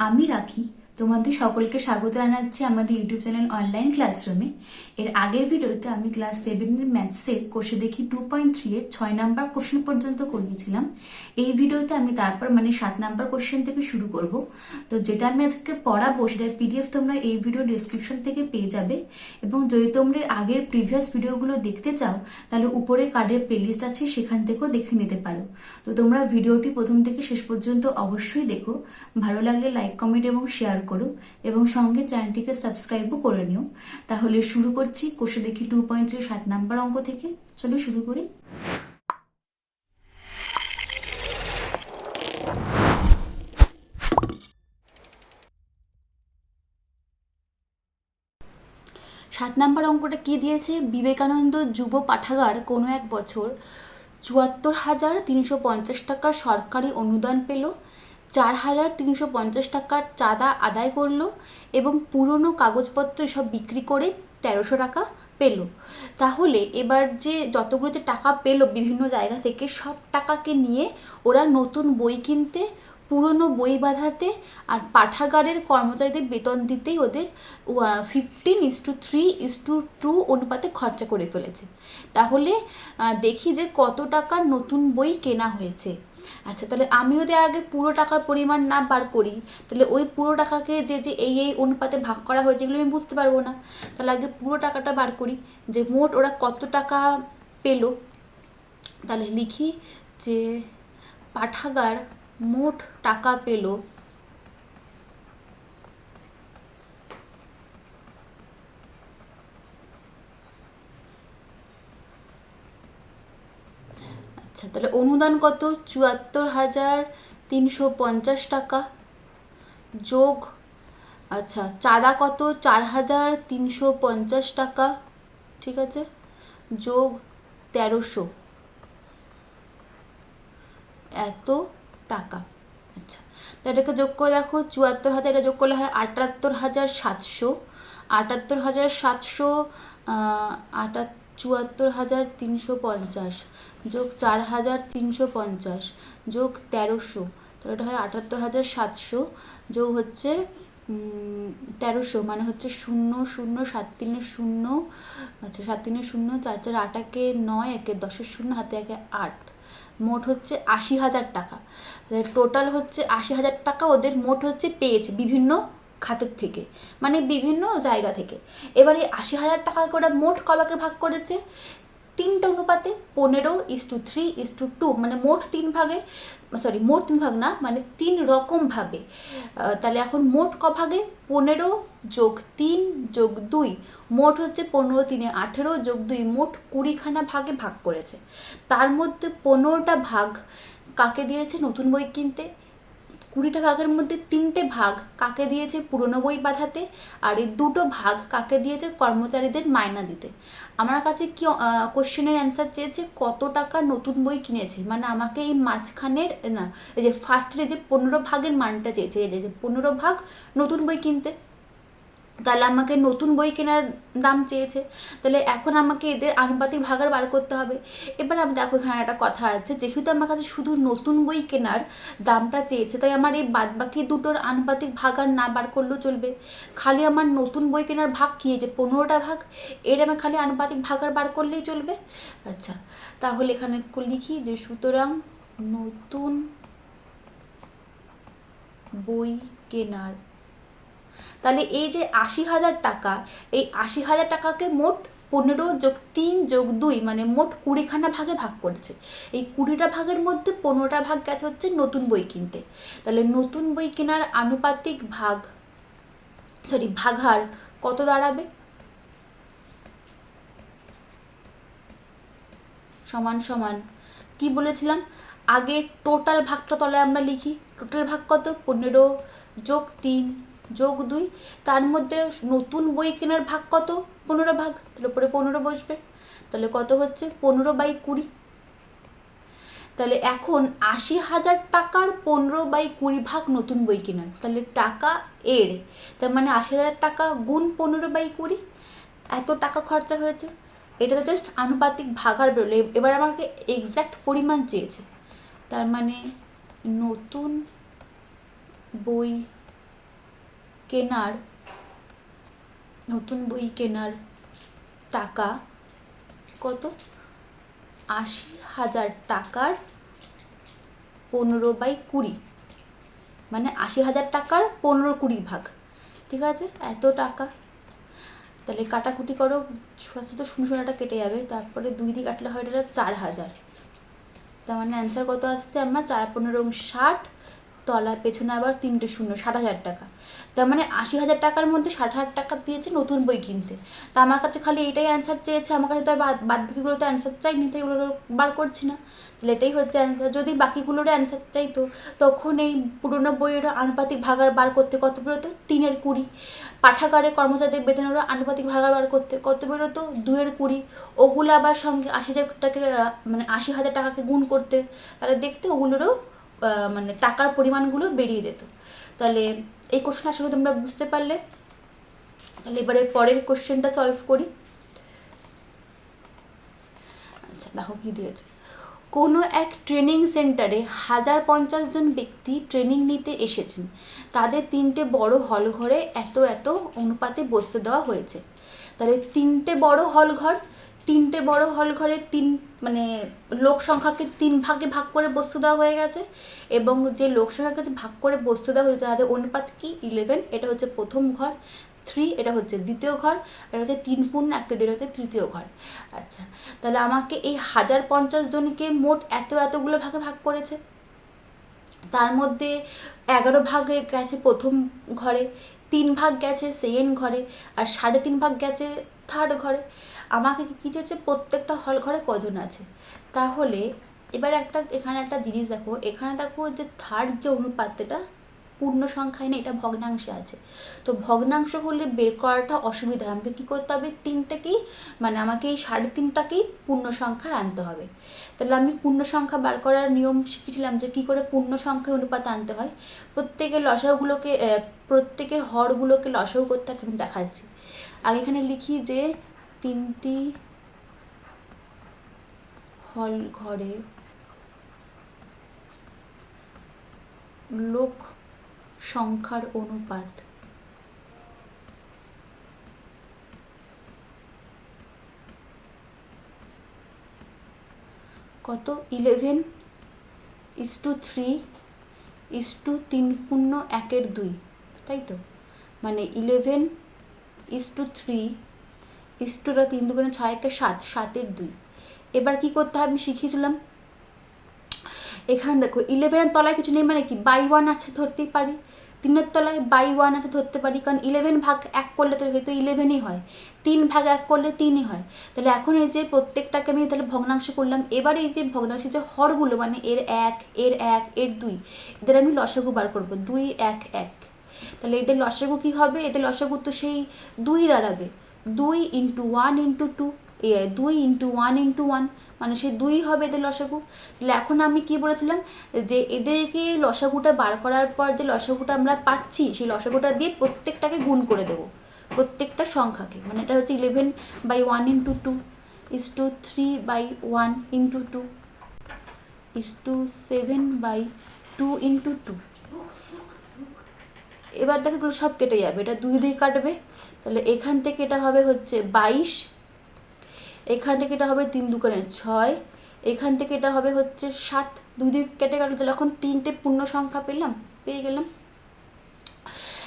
আমি রাখি তোমাদের সকলকে স্বাগত জানাচ্ছি আমাদের ইউটিউব চ্যানেল অনলাইন ক্লাসরুমে। এর আগের ভিডিওতে আমি ক্লাস 7-এর ম্যাথসের কোষে দেখি 2.3 এর 6 নাম্বার কোশ্চেন পর্যন্ত করিয়েছিলাম। এই ভিডিওতে আমি তারপর 7 নাম্বার কোশ্চেন থেকে শুরু করব। তো যেটা আমি আজকে পড়াবো সেটার পিডিএফ তোমরা এই ভিডিও ডেসক্রিপশন থেকে পেয়ে যাবে। এবং যদি তোমরা আগের প্রিভিয়াস ভিডিওগুলো দেখতে চাও তাহলে উপরে কার্ডের প্লেলিস্ট আছে, সেখান থেকেও দেখে নিতে পারো। তো তোমরা ভিডিওটি প্রথম থেকে শেষ পর্যন্ত অবশ্যই দেখো। ভালো লাগলে লাইক, কমেন্ট এবং শেয়ার করো এবং সঙ্গে চ্যানেলটিকে সাবস্ক্রাইবও করে নিও। তাহলে শুরু করছি কোষে দেখি 2.3 7 নাম্বার অঙ্ক থেকে। চলো শুরু করি। সাত নাম্বার অঙ্কটা কি দিয়েছে? বিবেকানন্দ যুব পাঠাগার কোনো এক বছর 74,350 টাকা সরকারি অনুদান পেল, 4,350 টাকার চাঁদা আদায় করলো এবং পুরনো কাগজপত্র এসব বিক্রি করে 1,300 টাকা পেল। তাহলে এবার যে যতগুলো যে টাকা পেল বিভিন্ন জায়গা থেকে, সব টাকাকে নিয়ে ওরা নতুন বই কিনতে, পুরনো বই বাঁধাতে আর পাঠাগারের কর্মচারীদের বেতন দিতেই ওদের 15:3:2 অনুপাতে খরচা করে ফেলেছে। তাহলে দেখি যে কত টাকার নতুন বই কেনা হয়েছে। আচ্ছা, তাহলে আমি যদি আগে পুরো টাকার পরিমাণ না বার করি তাহলে ওই পুরো টাকাকে যে যে এই অনুপাতে ভাগ করা হয়েছে এগুলো আমি বুঝতে পারবো না। তাহলে আগে পুরো টাকাটা বার করি যে মোট ওরা কত টাকা পেল। তাহলে লিখি যে পাঠাগার মোট টাকা পেল আচ্ছা, তাহলে অনুদান কত? 74,350 টাকা যোগ, আচ্ছা চাঁদা কত? 4,350 টাকা, ঠিক আছে, যোগ 1,300, এত টাকা। আচ্ছা, তো এটাকে যোগ করে দেখো, 74,000 এটা যোগ করলে হয় 78,700, 78,700 74,350 যোগ 4,350 যোগ 1,300, তাহলে এটা হয় 78,700 যোগ হচ্ছে 1,300, মানে হচ্ছে 0 0 7 3 0, আচ্ছা 7 3 0, 4 4 8 একে 9, একে 10 0, হাতে একে 8, মোট হচ্ছে 80,000 টাকা। টোটাল হচ্ছে 80,000 টাকা ওদের মোট হচ্ছে পেয়েছে বিভিন্ন খাতের থেকে, মানে বিভিন্ন জায়গা থেকে। এবার এই 80,000 টাকা করে মোট কবাকে ভাগ করেছে? 3টে অনুপাতে, 15:3:2, মানে মোট 3 ভাগে, মোট 3 ভাগ না, মানে 3 রকমভাবে। তাহলে এখন মোট ক ভাগে? 15 যোগ 3 যোগ 2, মোট হচ্ছে 15 3 18 যোগ 2, মোট 20খানা ভাগে ভাগ করেছে। তার মধ্যে 15টা ভাগ কাকে দিয়েছে? নতুন বই কিনতে। 20টা ভাগের মধ্যে 3টে ভাগ কাকে দিয়েছে? পুরনো বই বাঁধাতে। আর এই 2টো ভাগ কাকে দিয়েছে? কর্মচারীদের মাইনা দিতে। আমার কাছে কি কোশ্চেনের অ্যান্সার চেয়েছে? কত টাকা নতুন বই কিনেছে, মানে আমাকে এই মাঝখানের না, এই যে ফার্স্টের যে 15 ভাগের মানটা চেয়েছে, এই যে 15 ভাগ নতুন বই কিনতে। তাহলে আমাকে নতুন বই কেনার দাম চেয়েছে, তাহলে এখন আমাকে এদের আনুপাতিক ভাগার বার করতে হবে। এবার আমি দেখো এখানে একটা কথা আছে, যেহেতু আমার কাছে শুধু নতুন বই কেনার দামটা চেয়েছে তাই আমার এই বাদবাকি দুটোর আনুপাতিক ভাগার না বার করলেও চলবে। খালি আমার নতুন বই কেনার ভাগ কি, যে 15টা ভাগ, এর আমি খালি আনুপাতিক ভাগার বার করলেই চলবে। আচ্ছা, তাহলে এখানে লিখি যে সুতরাং নতুন বই কেনার, তাহলে এই যে 80,000 টাকা, এই 80,000 টাকাকে মোট 15 যোগ 3 যোগ 2, মানে মোট 20খানা ভাগে ভাগ করেছে। এই 20টা ভাগের মধ্যে 15টা ভাগ গেছে হচ্ছে নতুন বই কিনতে। তাহলে নতুন বই কেনার আনুপাতিক ভাগার কত দাঁড়াবে? সমান সমান কি বলেছিলাম আগে? টোটাল ভাগটা তলে আমরা লিখি। টোটাল ভাগ কত? 15 যোগ 3 যোগ 2, তার মধ্যে নতুন বই কেনার ভাগ কত? 15 ভাগ, তাহলে উপরে 15 বসবে। তাহলে কত হচ্ছে? 15/20। তাহলে এখন 80,000 টাকার 15/20 ভাগ নতুন বই কেনার, তাহলে টাকা এর, তার মানে 80,000 টাকা গুণ 15/20, এত টাকা খরচা হয়েছে। এটা তো জাস্ট আনুপাতিক ভাগার বেরোলো। এবার আমাকে এক্স্যাক্ট পরিমাণ চেয়েছে, তার মানে নতুন বই কেনার টাকা কত? ৮০,০০০ টাকার 15/20, মানে ৮০,০০০ টাকার 15-20 ভাগ, ঠিক আছে? এত টাকা। তাহলে কাটাকুটি করো, ফার্স্টে তো 0 কেটে যাবে, তারপরে 2 দিয়ে কাটলে হয় এটা 4,000। তার মানে অ্যান্সার কত আসছে আমার? 4×15=60, তলায় পেছনে আবার 3টে 0, 60,000 টাকা। তার মানে 80,000 টাকার মধ্যে 60,000 টাকা দিয়েছে নতুন বই কিনতে। তা আমার কাছে খালি এটাই অ্যান্সার চেয়েছে, আমার কাছে তো আর বাদবাকিগুলো তো অ্যান্সার চাইনি, তো এগুলো বার করছি না। তাহলে এটাই হচ্ছে অ্যান্সার। যদি বাকিগুলোর অ্যান্সার চাইতো তখন এই পুরোনো বইয়ের আনুপাতিক ভাগার বার করতে কত বেরোতো? 3/20। পাঠাগারে কর্মচারীদের বেতনেরও আনুপাতিক ভাগার বার করতে কত বেরোতো? 2/20। ওগুলো আবার সঙ্গে 80,000 টাকা, মানে 80,000 টাকাকে গুণ করতে, তাহলে দেখতে ওগুলোরও মানে টাকার পরিমাণগুলো বেরিয়ে যেত। তাহলে এই কোশ্চেনটা আশা করি তোমরা বুঝতে পারলে। তাহলে এবারে পরের কোশ্চেনটা সলভ করি। আচ্ছা দেখো কী দিয়েছে। কোনো এক ট্রেনিং সেন্টারে 1050 জন ব্যক্তি ট্রেনিং নিতে এসেছেন। তাদের 3টে বড় হল ঘরে এত এত অনুপাতে বসতে দেওয়া হয়েছে। তাহলে 3টে বড় হল ঘরে মানে লোক সংখ্যাকে 3 ভাগে ভাগ করে বসতে দেওয়া হয়ে গেছে, এবং যে লোক সংখ্যাকে ভাগ করে বসতে দেওয়া হয়েছে তাদের অনুপাত কি? 11। এটা হচ্ছে প্রথম ঘর, 3 এটা হচ্ছে দ্বিতীয় ঘর, এটা হচ্ছে 3×1 হচ্ছে তৃতীয় ঘর। আচ্ছা, তাহলে আমাকে এই 1050 জনকে মোট এতগুলো ভাগে ভাগ করেছে। তার মধ্যে 11 ভাগে গেছে প্রথম ঘরে, 3 ভাগ গেছে সেকেন্ড ঘরে, আর 3.5 ভাগ গেছে থার্ড ঘরে। আমাকে কি চেয়েছে? প্রত্যেকটা হল ঘরে কজন আছে। তাহলে এবার এখানে একটা জিনিস দেখো, এখানে দেখো যে থার্ড যে অনুপাতটা পূর্ণ সংখ্যায় নেই, এটা ভগ্নাংশে আছে। তো ভগ্নাংশ হলে বের করাটা অসুবিধা হয়। আমাকে কী করতে হবে? 3টাকেই, মানে আমাকে এই 3.5টাকেই পূর্ণ সংখ্যায় আনতে হবে। তাহলে আমি পূর্ণ সংখ্যা বার করার নিয়ম শিখেছিলাম যে কী করে পূর্ণ সংখ্যায় অনুপাত আনতে হয়। প্রত্যেকের হরগুলোকে লসাগু করতে হচ্ছে, আমি দেখাচ্ছি। আগে এখানে লিখি যে 3টি হল ঘরে লোক সংখ্যার অনুপাত কত? 11:3:3×1/2, তাই তো? মানে 11:3 3 2 6 7 7/2। এবার কি করতে হবে? আমি শিখিয়েছিলাম, এখানে দেখো 11-এর তলায় কিছু নেই, মানে কি বাই 1 আছে ধরতেই পারি, 3-এর তলায় বাই 1 আছে ধরতে পারি, কারণ 11 ভাগ 1 করলে তো 11ই হয়, 3 ভাগ 1 করলে 3ই হয়। তাহলে এখন এই যে প্রত্যেকটাকে আমি তাহলে ভগ্নাংশ করলাম। এবার এই যে ভগ্নাংশের যে হরগুলো, মানে এর 1, এর 1, এর 2, এদের আমি লসাগু বার করবো, 2 1 1। তাহলে এদের লসাগু কী হবে? এদের লসাগু তো সেই 2 দাঁড়াবে, 2 × 1 × 2, 2 × 1 × 1, মানে সেই 2 হবে এদের লসাগু। তাহলে এখন আমি কি বলেছিলাম যে এদেরকে লসাগুটা বার করার পর যে লসাগুটা আমরা পাচ্ছি, সেই লসাগুটা দিয়ে প্রত্যেকটাকে গুণ করে দেবো, প্রত্যেকটা সংখ্যাকে। মানে এটা হচ্ছে 11/1 × 2 3/1 × 2 7/2 × 2। এবার দেখো এগুলো সব কেটে যাবে, এটা 2 2 কাটবে। তাহলে এখান থেকে এটা হবে হচ্ছে 22, এখান থেকে এটা হবে 3 2 6, এখান থেকে এটা হবে হচ্ছে 7, 2 2 কেটে গেল। তাহলে এখন 3টে পূর্ণ সংখ্যা পেয়ে গেলাম।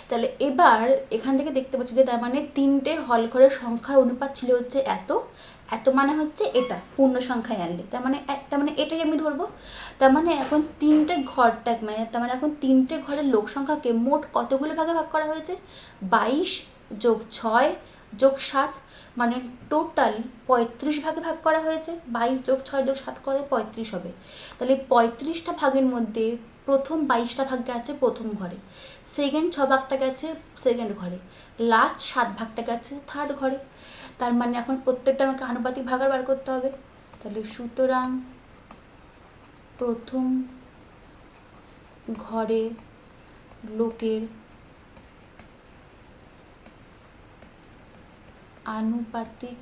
তাহলে এবার এখান থেকে দেখতে পাচ্ছি যে তার মানে 3টে হল ঘরের সংখ্যার অনুপাত ছিল হচ্ছে এত মানে হচ্ছে এটা পূর্ণ সংখ্যায় আনলে, তার মানে এটাই আমি ধরবো। তার মানে এখন 3টে ঘরটা, মানে তার মানে এখন 3টে ঘরের লোক সংখ্যাকে মোট কতগুলো ভাগে ভাগ করা হয়েছে? 22 + 6 + 7, মানে টোটাল 35 ভাগে ভাগ করা হয়েছে। 22 + 6 + 7 করে 35 হবে। তাহলে 35টা ভাগের মধ্যে প্রথম 22টা ভাগ গেছে প্রথম ঘরে, সেকেন্ড 6 ভাগটা গেছে সেকেন্ড ঘরে, লাস্ট 7 ভাগটা গেছে থার্ড ঘরে। তার মানে এখন প্রত্যেকটা আমাকে আনুপাতিক ভাগার বার করতে হবে। তাহলে সুতরাং প্রথম ঘরে লোকের আনুপাতিক,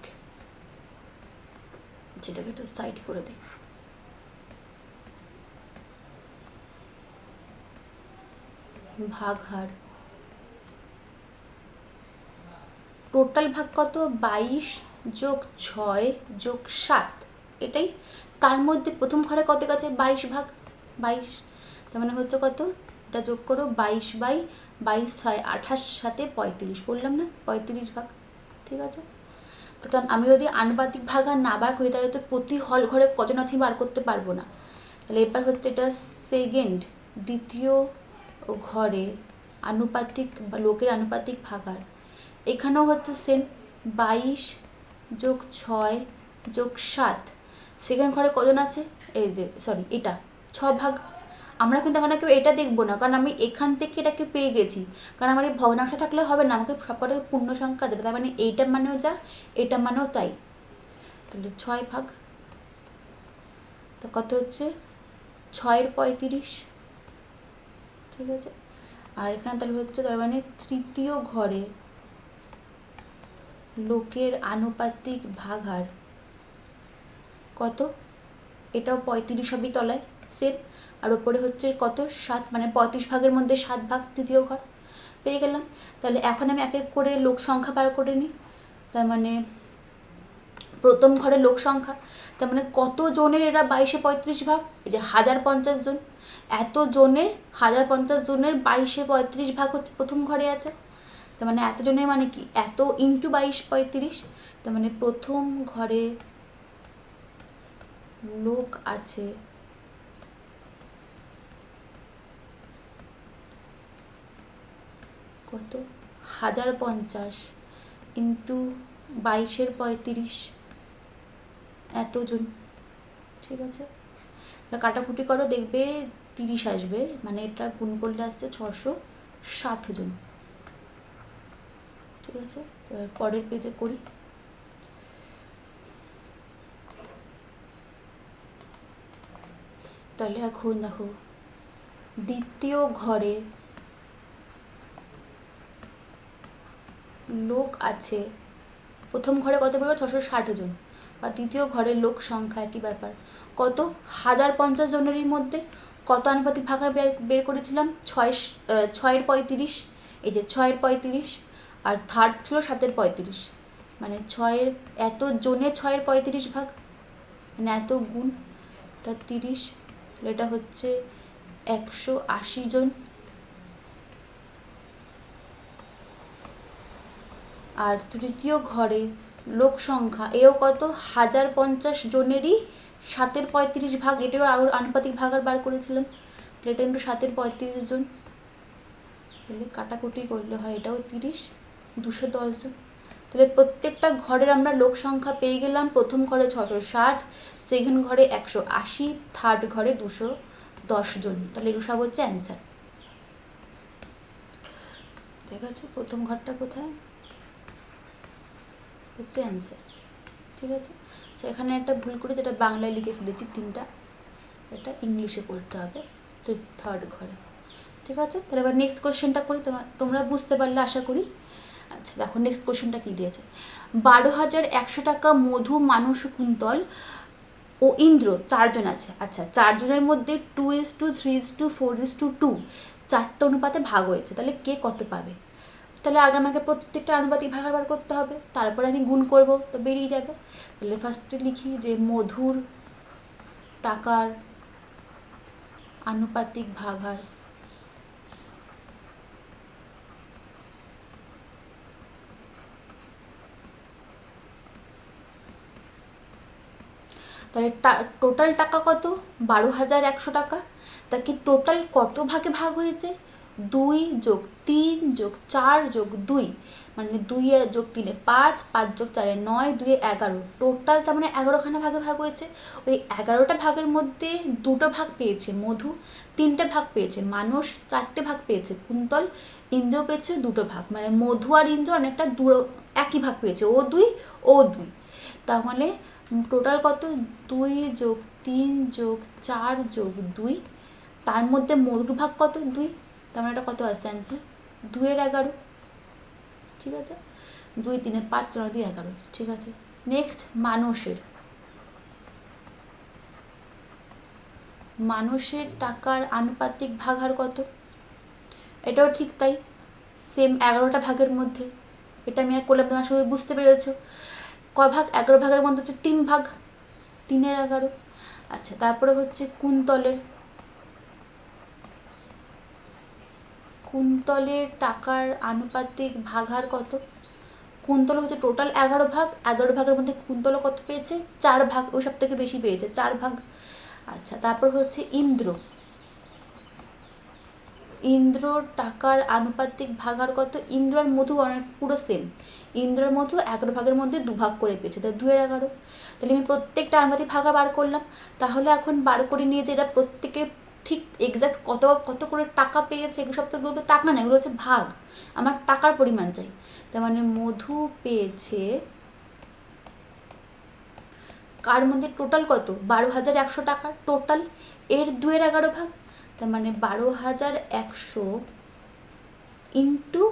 যেটাকে একটু সাইড করে দিই, ভাগহার টোটাল ভাগ কত? 22 যোগ 6 যোগ 7, এটাই। তার মধ্যে প্রথম ঘরে কত গেছে? 22 ভাগ, 22। তার মানে হচ্ছে কত? এটা যোগ করো, 22/22 6 28 7 35, বললাম না 35 ভাগ। ঠিক আছে, তো কারণ আমি যদি আনুপাতিক ভাগ আর না বার করি তাহলে তো প্রতি হল ঘরে কজন আছে বার করতে পারবো না। তাহলে এবার হচ্ছে এটা সেকেন্ড, দ্বিতীয় ঘরে আনুপাতিক বা লোকের আনুপাতিক ভাগার। এখানেও হচ্ছে সেম, 22 যোগ 6 যোগ 7। সেকেন্ড ঘরে কজন আছে? এই যে সরি, এটা 6 ভাগ। আমরা কিন্তু এখন কেউ এটা দেখবো না, কারণ আমি এখান থেকে এটাকে পেয়ে গেছি। কারণ আমার এই ভগ্নাংশ থাকলে হবে না, আমাকে সবকটাকে পূর্ণ সংখ্যা দেবে। তার মানে এইটা মানেও যা, এটা মানেও তাই। তাহলে 6 ভাগ, তো কত হচ্ছে? 6 35। ঠিক আছে, আর এখানে তাহলে হচ্ছে, তার মানে তৃতীয় ঘরে লোকের আনুপাতিক ভাগার কত? এটাও 35 সবই তলায় সেম। আর ওপরে হচ্ছে কত? 7, মানে 35 ভাগের মধ্যে 7 ভাগ তৃতীয় ঘর, পেয়ে গেলাম। তাহলে এখন আমি এক এক করে লোক সংখ্যা বার করে নিই। তার মানে প্রথম ঘরে লোক সংখ্যা, তার মানে কত জনের এরা 22-এ 35 ভাগ? এই যে 1050 জন, এত জনের 1050 জনের 22-এ 35 ভাগ হচ্ছে প্রথম ঘরে আছে। তার মানে এত জনের মানে কি? এত ইন্টু 22 35। তার মানে প্রথম ঘরে লোক আছে কত? 1050 ইন্টু 22-এর 35, এতজন। ঠিক আছে, কাটাকুটি করো, দেখবে 30 আসবে, মানে এটা গুণ করলে আসছে 660 জন। ঠিক আছে, এবার পরের পেজে করি। তাহলে এখন দেখো, দ্বিতীয় ঘরে লোক আছে, প্রথম ঘরে কত বলবো? 660 জন, বা দ্বিতীয় ঘরের লোক সংখ্যা একই ব্যাপার। কত? 1050 জনেরই মধ্যে কত আনুপাতিক ভাগার বের করেছিলাম? 6-এর 35। এই যে 6-এর 35, আর থার্ড ছিল 7-এর 35, মানে 6-এর এত জনে 6-এর 35 ভাগ, মানে এত গুণ, এটা 30, এটা হচ্ছে 180 জন। আর তৃতীয় ঘরে লোক সংখ্যা, এও কত? 1050 জনেরই 7-এর 35 ভাগ, এটাও আরও আনুপাতিক ভাগার বার করেছিলাম। এটা ইন্টু 7-এর 35 জন, তাহলে কাটাকুটি করলে হয় এটাও 30, 210 জন। তাহলে প্রত্যেকটা ঘরের আমরা লোক সংখ্যা পেয়ে গেলাম। প্রথম ঘরে 660, সেকেন্ড ঘরে 180, থার্ড ঘরে 210 জন। তাহলে এগুলো সব হচ্ছে অ্যান্সার। ঠিক আছে, প্রথম ঘরটা কোথায় হচ্ছে অ্যান্সার। ঠিক আছে, আচ্ছা এখানে একটা ভুল করে যেটা বাংলায় লিখে ফেলেছি 3টা, এটা ইংলিশে পড়তে হবে থার্ড ঘরে। ঠিক আছে, তাহলে এবার নেক্সট কোশ্চেনটা করি, তোমরা বুঝতে পারলে আশা করি। আচ্ছা দেখো, নেক্সট কোশ্চেনটা কী দিয়েছে? 12,100 টাকা মধু, মানুষ, কুন্তল ও ইন্দ্র 4 জন আছে। আচ্ছা, 4 জনের মধ্যে 2:3:4:2 4টে অনুপাতে ভাগ হয়েছে, তাহলে কে কত পাবে? তাহলে আগে আমাকে প্রত্যেকটা আনুপাতিক ভাগাবার করতে হবে, তারপরে আমি গুণ করব, তো বেরিয়ে যাবে। তাহলে ফার্স্টে লিখি যে মধুর টাকার আনুপাতিক ভাগার তাহলে টোটাল টাকা কত? 12,100 টাকা। তা কি টোটাল কত ভাগে ভাগ হয়েছে? 2 যোগ 3 যোগ 4 যোগ 2, মানে 2 যোগ 3 5, 5 যোগ 4 9, 2 11, টোটাল তার মানে 11খানা ভাগে ভাগ হয়েছে। ওই 11টা ভাগের মধ্যে 2টো ভাগ পেয়েছে মধু, 3টে ভাগ পেয়েছে মানুষ, 4টে ভাগ পেয়েছে কুন্তল, ইন্দ্র পেয়েছে 2টো ভাগ, মানে মধু আর ইন্দ্র অনেকটা একই ভাগ পেয়েছে, ও 2 ও 2। তাহলে টোটাল কত? 2 যোগ 3 যোগ 4 যোগ 2, তার মধ্যে মধুর ভাগ কত? 2, তার মানে এটা কত আসছে অ্যান্সার? 2-এর 11। ঠিক আছে, 2 3 5 4 2 11। ঠিক আছে, নেক্সট মানুষের টাকার আনুপাতিক ভাগ হার কত? এটাও ঠিক তাই, সেম 11টা ভাগের মধ্যে এটা আমি করলাম, তোমার সবাই বুঝতে পেরেছো। ক ভাগ? 11 ভাগের মধ্যে হচ্ছে 3 ভাগ, 3-এর 11। আচ্ছা, তারপরে হচ্ছে কুন্তলের টাকার আনুপাতিক ভাগহার কত? কুন্তল হচ্ছে টোটাল 11 ভাগ, 11 ভাগের মধ্যে কুন্তল কত পেয়েছে? 4 ভাগ, ওই সব থেকে বেশি পেয়েছে, 4 ভাগ। আচ্ছা, তারপর হচ্ছে ইন্দ্রর টাকার আনুপাতিক ভাগহার কত? ইন্দ্র আর মধু অনেক পুরো সেম। ইন্দ্রর মধু 11 ভাগের মধ্যে 2 ভাগ করে পেয়েছে, তাই 2-এর 11। তাহলে আমি প্রত্যেকটা আনুপাতিক ভাগহার বার করলাম। তাহলে এখন বার করে নিয়ে যে এটা প্রত্যেকে ঠিক এক্স্যাক্ট কত কত করে টাকা পেয়েছে, এগুলো সব তো, এগুলো তো টাকা না, এগুলো হচ্ছে ভাগ। আমার টাকার পরিমাণ চাই। তার মানে মধু পেয়েছে কার মধ্যে টোটাল কত? 12,100 টাকা টোটাল, এর 2-এর 11 ভাগ। তার মানে 12,100 ইন্টু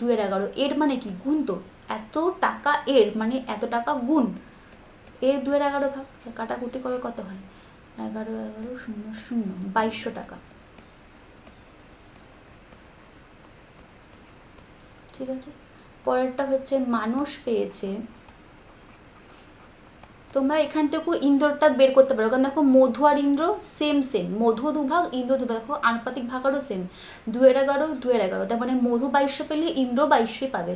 2-এর 11। এর মানে কি? গুণ তো, এত টাকা এর মানে এত টাকা গুণ এর 2-এর 11 ভাগ। কাটাকুটি করে কত হয়? 11 11 0 0, 2200 টাকা। ঠিক আছে, পরেরটা হচ্ছে মানুষ পেয়েছে, তোমরা এখান থেকেও ইন্দ্রটা বের করতে পারো, কারণ দেখো মধু আর ইন্দ্র সেম সেম, মধু 2 ভাগ, ইন্দ্র 2 ভাগ, দেখো আনুপাতিক ভাগারও সেম, 2-এর 11 2-এর 11। তার মানে মধু 2200 পেলে ইন্দ্র 2200 পাবে।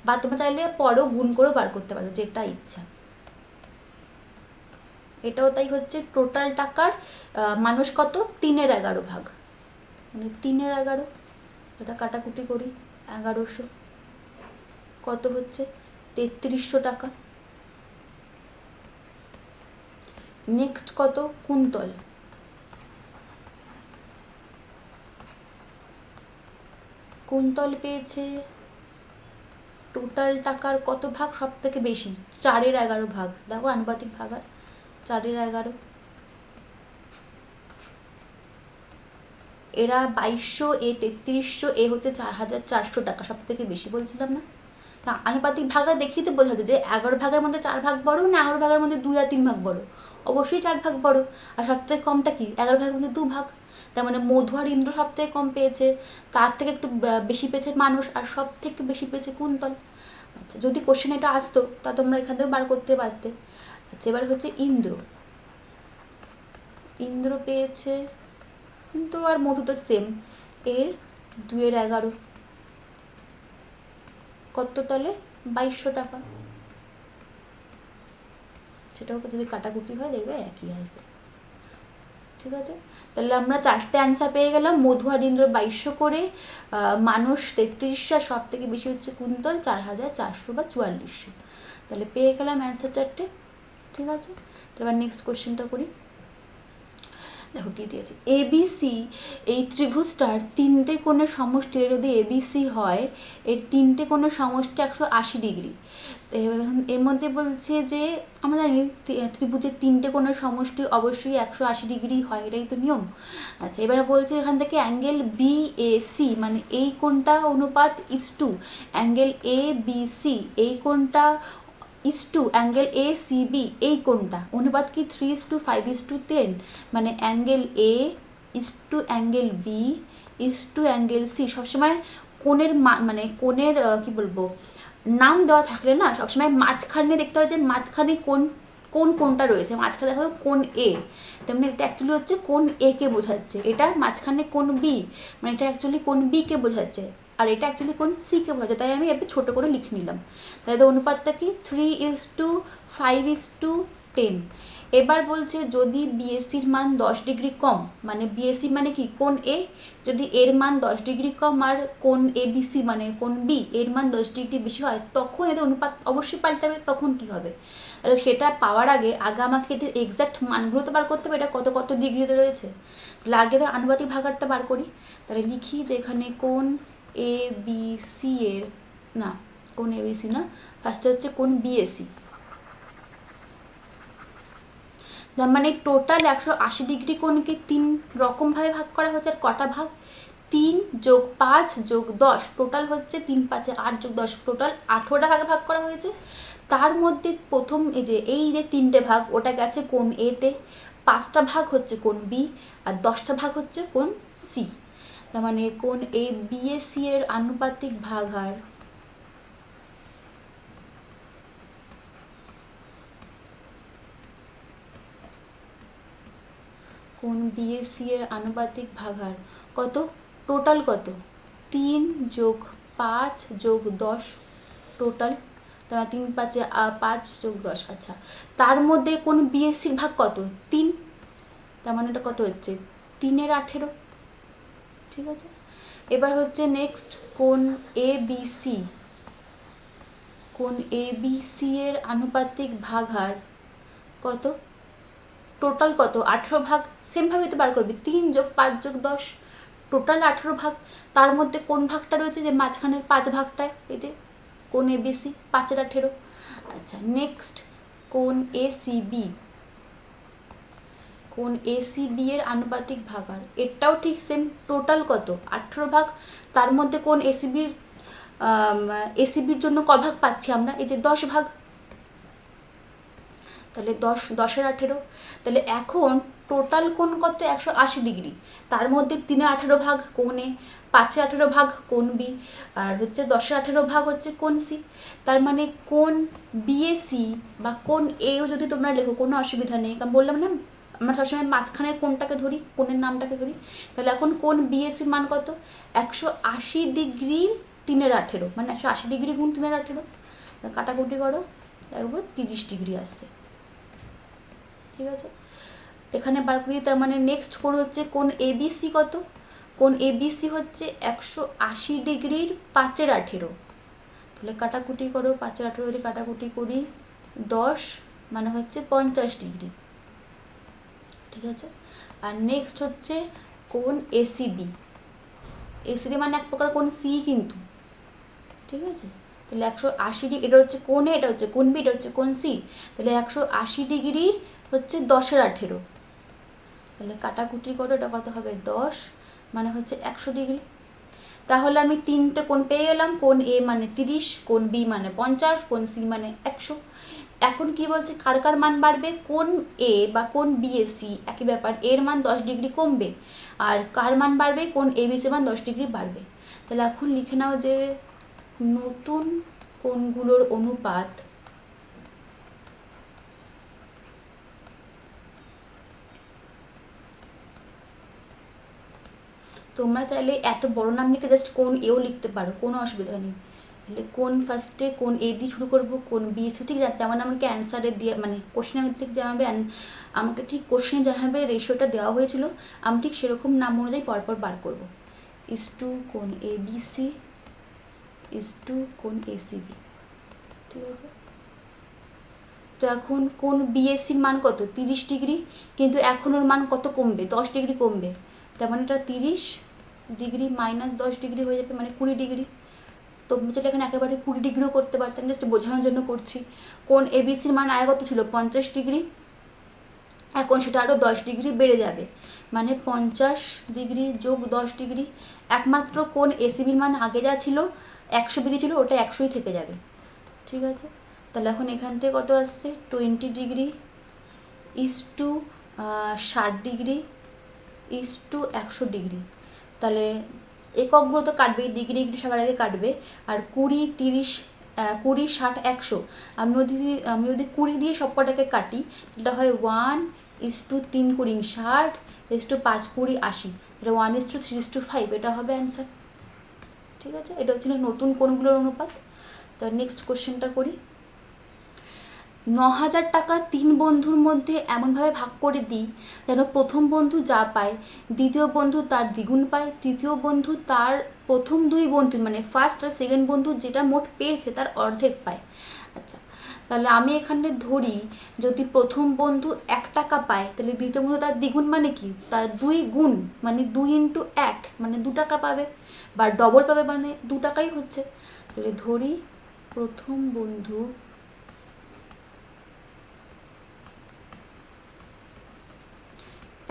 বা তোমরা চাইলে পরেও গুণ করেও বার করতে পারো, যেটা ইচ্ছা। এটাও তাই হচ্ছে টোটাল টাকার মানুষ কত? 3-এর 11 ভাগ, মানে 3-এর 11। এটা কাটাকুটি করি, 1100 কত হচ্ছে? 3300 টাকা। নেক্সট কত? কুন্তল। কুন্তল পেয়েছে টোটাল টাকার কত ভাগ সব থেকে বেশি? 4-এর 11 ভাগ। দেখো আনুপাতিক ভাগ আর 4-এর 11। এরা 2200, এ 3300, এ হচ্ছে 4,400 টাকা, সব থেকে বেশি বলছিলাম না? তা আনুপাতিক ভাগা দেখেই তো বোঝা যায় যে 11 ভাগের মধ্যে 4 ভাগ বড় না 11 ভাগের মধ্যে 2 আর 3 ভাগ বড়? অবশ্যই 4 ভাগ বড়। আর সব থেকে কমটা কি? 11 ভাগের মধ্যে 2 ভাগ। তার মানে মধু আর ইন্দ্র সব থেকে কম পেয়েছে, তার থেকে একটু বেশি পেয়েছে মানুষ, আর সব থেকে বেশি পেয়েছে কুন্তল। আচ্ছা, যদি কোশ্চেন এটা আসতো তা তোমরা এখান থেকে বার করতে পারতে। আচ্ছা, এবার হচ্ছে ইন্দ্র পেয়েছে, কিন্তু আর মধু তো সেম, এর 2-এর 11 কত? তাহলে 2200 টাকা। সেটাও যদি কাটাকুটি হয় দেখবে একই আসবে। ঠিক আছে, তাহলে আমরা 4টে অ্যান্সার পেয়ে গেলাম। মধু আর ইন্দ্র 2200 করে, মানুষ 3300, আর সব থেকে বেশি হচ্ছে কুন্তল 4,400 বা 4400। তাহলে পেয়ে গেলাম অ্যান্সার 4টে। ঠিক আছে, এবার নেক্সট কোশ্চেনটা করি। দেখো কি দিয়েছে, এবিসি এই ত্রিভুজটার 3টে কোণের সমষ্টি, যদি এবিসি হয় এর 3টে কোণের সমষ্টি 180 ডিগ্রি। এর মধ্যে বলছে যে আমরা জানি ত্রিভুজের 3টে কোণের সমষ্টি অবশ্যই 180 ডিগ্রি হয়, এটাই তো নিয়ম। আচ্ছা, এবার বলছে এখান থেকে অ্যাঙ্গেল বিএসি, মানে এই কোণটা অনুপাত = অ্যাঙ্গেল এবিসি, এই কোণটা = অ্যাঙ্গেল এসিবি, এই কোণটা অনুপাত কি 3:5:10, মানে angle A angle B angle C. সবসময় কোণের মানে কোণের কি বলবো, নাম দেওয়া থাকলে না সবসময় মাঝখানে দেখতে হয় যে মাঝখানে কোনটা রয়েছে। মাঝখানে দেখা কোণ এ, তেমনি এটা অ্যাকচুয়ালি হচ্ছে কোণ এ কে বোঝাচ্ছে, এটা মাঝখানে কোণ বি, মানে এটা অ্যাকচুয়ালি কোণ বি কে বোঝাচ্ছে, আর এটা অ্যাকচুয়ালি কোণ সি কে বোঝাচ্ছে। তাই আমি একটু ছোটো করে লিখে নিলাম। তাহলে অনুপাতটা কি 3:5:10। এবার বলছে যদি বিএসির মান 10 ডিগ্রি কম, মানে বিএসি মানে কি কোণ এ, যদি এর মান 10 ডিগ্রি কম আর কোণ এবিসি মানে কোণ বি এর মান 10 ডিগ্রি বেশি হয়, তখন এদের অনুপাত অবশ্যই পাল্টাবে। তখন কি হবে? তাহলে সেটা পাওয়ার আগে আমাকে এদের এক্স্যাক্ট মানগুলো তো বার করতে হবে, এটা কত কত ডিগ্রিতে রয়েছে। তাহলে আগে তো আনুপাতিক ভাগারটা বার করি। তাহলে লিখি যে এখানে কোণ এ বি সি এর, না কোণ এবিসি না, ফার্স্টে হচ্ছে কোণ বিএসি, তার মানে টোটাল 180 ডিগ্রি কোণকে 3 রকমভাবে ভাগ করা হচ্ছে। আর কটা ভাগ? 3 + 5 + 10, টোটাল হচ্ছে 3 5 8 + 10, টোটাল 18টা ভাগে ভাগ করা হয়েছে। তার মধ্যে প্রথম এই যে 3টে ভাগ ওটা গেছে কোণ এতে, 5টা ভাগ হচ্ছে কোণ বি, আর 10টা ভাগ হচ্ছে কোণ সি। তার মানে কোণ এ বিএসি এর আনুপাতিক ভাগহার কোন বিএসসি এর আনুপাতিক ভাগাহার কত, টোটাল কত, 3 যোগ 5 যোগ 10 টোটাল, তার 3 5 5 যোগ 10। আচ্ছা, তার মধ্যে কোন বিএসসির ভাগ কত, 3, তার মানে এটা কত হচ্ছে 3 এর 18। ঠিক আছে, এবার হচ্ছে নেক্সট কোন এবিসি, কোন এবিসি এর আনুপাতিক ভাগহার কত, টোটাল কত, 18 ভাগ। সেমভাবে তো বার করবি, 3 যোগ 5 যোগ 10 টোটাল 18 ভাগ। তার মধ্যে কোন ভাগটা রয়েছে, যে মাঝখানের 5 ভাগটায়, এই যে কোন এবিসি 5 এর 18। আচ্ছা, নেক্সট কোন এসিবি, কোন এসিবি এর আনুপাতিক ভাগহার, এটাও ঠিক সেম, টোটাল কত 18 ভাগ। তার মধ্যে কোন এসিবির জন্য ক ভাগ পাচ্ছি আমরা, এই যে 10 ভাগ, তাহলে 10 এর 18। তাহলে এখন টোটাল কোণ কত, 180 ডিগ্রি, তার মধ্যে 3 এর 18 ভাগ কোণ এ, 5 এর 18 ভাগ কোণ বি, আর হচ্ছে 10 এর 18 ভাগ হচ্ছে কোণ সি। তার মানে কোণ বিএসি বা কোণ এও যদি তোমরা লেখো কোনো অসুবিধা নেই, কারণ বললাম না আমরা সবসময় মাঝখানের কোণটাকে ধরি, কোণের নামটাকে ধরি। তাহলে এখন কোণ বিএসি মান কত, 180 ডিগ্রি 3 এর 18, মানে 180 ডিগ্রি গুণ 3 এর 18, কাটাকুটি করো দেখবো 30 ডিগ্রি আসছে। ঠিক আছে, এখানে বার করি। তার মানে নেক্সট কোণ হচ্ছে কোণ এবিসি কত, কোণ এবিসি হচ্ছে 180 ডিগ্রির 5 এর 18, তাহলে কাটাকুটি করো, 5 এর 18 যদি কাটাকুটি করি 10, মানে হচ্ছে 50 ডিগ্রি। ঠিক আছে, আর নেক্সট হচ্ছে কোণ এসিবি, এসিবি মানে এক প্রকার কোণ সি কিন্তু। ঠিক আছে, তাহলে 180 ডিগ্রি, এটা হচ্ছে কোণ এ, এটা হচ্ছে কোণ বি, এটা হচ্ছে কোণ সি, তাহলে 180 ডিগ্রির হচ্ছে 10 এর 18, তাহলে কাটাকুটি করো, এটা কত হবে 10, মানে হচ্ছে 100 ডিগ্রি। তাহলে আমি 3টে কোণ পেয়ে গেলাম, কোণ এ মানে 30, কোণ বি মানে 50, কোণ সি মানে 100। এখন কি বলছে, কার কার মান বাড়বে, কোণ এ বা কোণ বিএসি একই ব্যাপার, এর মান 10 ডিগ্রি কমবে, আর কার মান বাড়বে, কোণ এবিসি মান 10 ডিগ্রি বাড়বে। তাহলে এখন লিখে নাও যে নতুন কোণগুলোর অনুপাত তোমরা চাইলে এত বড় নাম লিখে জাস্ট কোণ এও লিখতে পারো, কোনো অসুবিধা নেই। তাহলে কোণ ফার্স্টে কোণ এ দিয়ে শুরু করবো, কোণ বিএসি ঠিক যেমন আমাকে অ্যান্সারে দিয়ে, মানে কোশ্চেনে ঠিক যেভাবে আমাকে ঠিক কোশ্চেনে যেভাবে রেশিওটা দেওয়া হয়েছিল আমি ঠিক সেরকম নাম অনুযায়ী পরপর বার করবো, ইস টু কোণ এবিসি ইস টু কোণ এসিবি। ঠিক আছে, তো এখন কোণ বিএসসির মান কত, 30 ডিগ্রি, কিন্তু এখন ওর মান কত কমবে, 10 ডিগ্রি কমবে, তার মানে এটা 30 ডিগ্রি মাইনাস 10 ডিগ্রি হয়ে যাবে, মানে 20 ডিগ্রি। তো চাইলে এখানে একেবারে 20 ডিগ্রিও করতে পারতাম, জাস্ট বোঝানোর জন্য করছি। কোণ এবিসির মান আগে কত ছিল, 50 ডিগ্রি, এখন সেটা আরও 10 ডিগ্রি বেড়ে যাবে, মানে 50 ডিগ্রি যোগ 10 ডিগ্রি। একমাত্র কোণ এসিবির মান আগে যা ছিল 100 ডিগ্রি ছিল, ওটা 100ই থেকে যাবে। ঠিক আছে, তাহলে এখন এখান থেকে কত আসছে, 20 degree is to 60 degree is to 100 degree. তাহলে এককগুলো তো কাটবেই, ডিগ্রি ডিগ্রি সবার আগে কাটবে, আর 20 30 20 60 100, আমি যদি 20 দিয়ে সব কটাকে কাটি, এটা হয় 1:3 20 60 ইস টু 5 20 80, এটা 1:3:5, এটা হবে অ্যান্সার। ঠিক আছে, এটা হচ্ছে নতুন কোণগুলোর অনুপাত। তো নেক্সট কোশ্চেনটা করি। 9,000 টাকা 3 বন্ধুর মধ্যে এমনভাবে ভাগ করে দিই যেন প্রথম বন্ধু যা পায় দ্বিতীয় বন্ধু তার দ্বিগুণ পায়, তৃতীয় বন্ধু তার প্রথম 2 বন্ধু মানে ফার্স্ট আর সেকেন্ড বন্ধু যেটা মোট পেয়েছে তার অর্ধেক পায়। আচ্ছা, তাহলে আমি এখানে ধরি যদি প্রথম বন্ধু 1 টাকা পায়, তাহলে দ্বিতীয় বন্ধু তার দ্বিগুণ মানে কি, তার 2 গুণ, মানে 2 × 1 মানে 2 টাকা পাবে, বা ডবল পাবে, মানে 2 টাকাই হচ্ছে। তাহলে ধরি প্রথম বন্ধু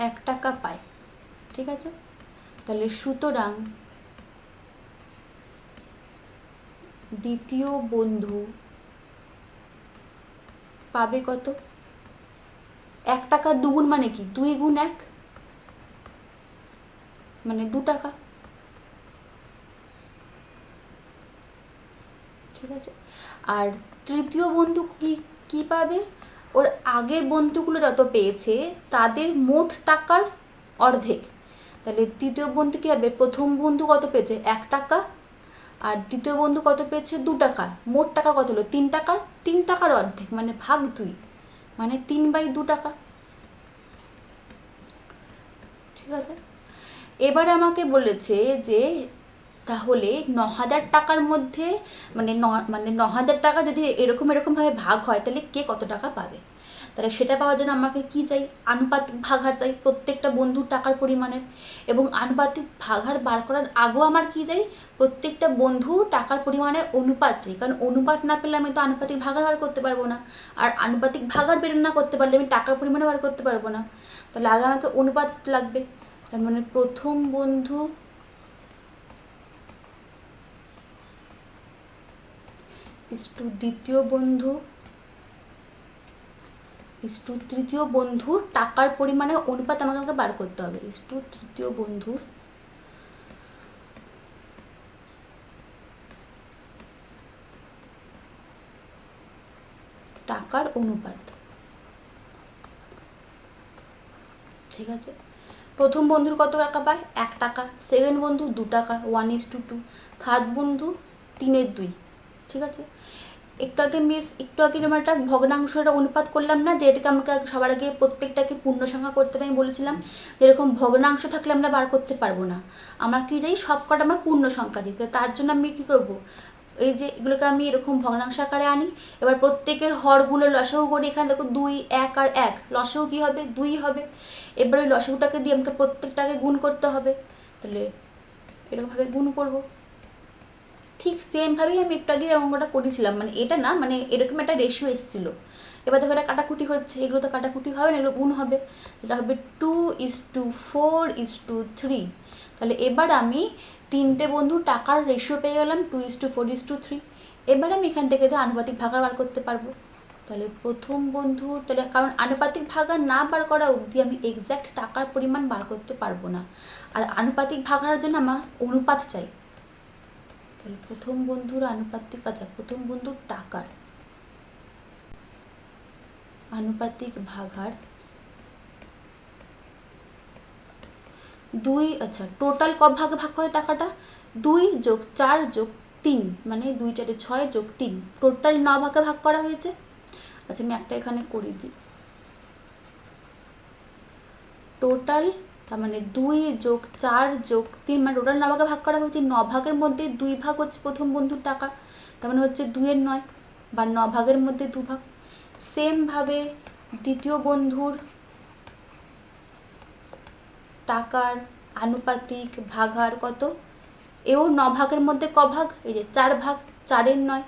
1 টাকা পায়। ঠিক আছে, তাহলে সুতরাং দ্বিতীয় বন্ধু পাবে কত, 1 টাকা দুগুণ মানে কি, 2 গুণ 1 মানে 2 টাকা। ঠিক আছে, আর তৃতীয় বন্ধু কি পাবে, ওর আগের বন্ধুগুলো যত পেয়েছে তাদের মোট টাকার অর্ধেক। তাহলে তৃতীয় বন্ধু কী হবে, প্রথম বন্ধু কত পেয়েছে 1 টাকা, আর দ্বিতীয় বন্ধু কত পেয়েছে 2 টাকা, মোট টাকা কত হলো 3 টাকা, 3 টাকার অর্ধেক মানে ভাগ 2, মানে 3/2 টাকা। ঠিক আছে, এবার আমাকে বলেছে যে তাহলে 9,000 টাকার মধ্যে মানে 9,000 টাকা যদি এরকমভাবে ভাগ হয় তাহলে কে কত টাকা পাবে। তাহলে সেটা পাওয়ার জন্য আমাকে কি চাই, আনুপাতিক ভাগাহার চাই প্রত্যেকটা বন্ধুর টাকার পরিমাণের। এবং আনুপাতিক ভাগাহার বার করার আগেও আমার কি চাই, প্রত্যেকটা বন্ধু টাকার পরিমাণের অনুপাত চাই, কারণ অনুপাত না পেলে আমি তো আনুপাতিক ভাগাহার বার করতে পারবো না, আর আনুপাতিক ভাগাহার বের না করতে পারলে আমি টাকার পরিমাণে বার করতে পারবো না। তাহলে আগে আমাকে অনুপাত লাগবে। তার মানে প্রথম বন্ধু ইস্টু দ্বিতীয় বন্ধু ইস্টু তৃতীয় বন্ধুর টাকার পরিমাণের অনুপাত আমাকে বার করতে হবে। ইস্টু তৃতীয় বন্ধুর টাকার অনুপাত। ঠিক আছে, প্রথম বন্ধুর কত টাকা পায় 1 টাকা, সেকেন্ড বন্ধু 2 টাকা 1:2, থার্ড বন্ধু 3/2। ঠিক আছে, একটু আগে আমরা একটা ভগ্নাংশের অনুপাত করলাম না, যে এটাকে আমাকে সবার আগে প্রত্যেকটাকে পূর্ণ সংখ্যা করতে আমি বলেছিলাম। যেরকম ভগ্নাংশ থাকলে আমরা বার করতে পারবো না, আমার কি যাই সব কটা আমার পূর্ণ সংখ্যা দিতে। তার জন্য আমি কী করবো, এই যে এগুলোকে আমি এরকম ভগ্নাংশ আকারে আনি। এবার প্রত্যেকের হরগুলো লসাগু করি। এখানে দেখো 2, 1 আর 1, লসাগু কী হবে 2 হবে। এবার ওই লসাগুটাকে দিয়ে আমাকে প্রত্যেকটাকে গুণ করতে হবে। তাহলে এরকমভাবে গুণ করব। ঠিক সেমভাবেই আমি একটু আগে অঙ্কটা করেছিলাম, মানে এটা না, মানে এরকম একটা রেশিও এসেছিলো। এবার দেখো এটা কাটাকুটি হচ্ছে, এগুলো তো কাটাকুটি হবে না, এগুলো গুণ হবে। এটা হবে 2:4:3। তাহলে এবার আমি 3টে বন্ধু টাকার রেশিও পেয়ে গেলাম 2:4:3। এবার আমি এখান থেকে আনুপাতিক ভাগাহার বার করতে পারবো। তাহলে প্রথম বন্ধু, তাহলে কারণ আনুপাতিক ভাগাহার না বার করা অবধি আমি এক্স্যাক্ট টাকার পরিমাণ বার করতে পারবো না, আর আনুপাতিক ভাগাহারের জন্য আমার অনুপাত চাই। তাহলে প্রথম বন্ধুর আনুপাতিক, আচ্ছা প্রথম বন্ধুর টাকার আনুপাতিক ভাগাহার 2, আচ্ছা টোটাল ক ভাগে ভাগ করে টাকাটা 2 + 4 + 3, মানে 2 4 6 + 3, টোটাল 9 ভাগে ভাগ করা হয়েছে। আচ্ছা আমি একটা এখানে করে দিই, টোটাল তার মানে 2 + 4 + 3, মানে টোটাল 9 ভাগে ভাগ করা হয়েছে। 9 ভাগের মধ্যে 2 ভাগ হচ্ছে প্রথম বন্ধুর টাকা, তার মানে হচ্ছে 2/9, বা 9 ভাগের মধ্যে 2 ভাগ। সেমভাবে দ্বিতীয় বন্ধুর টাকার আনুপাতিক ভাগাহার কত, এও 9 ভাগের মধ্যে ক ভাগ, এই যে 4 ভাগ, 4/9।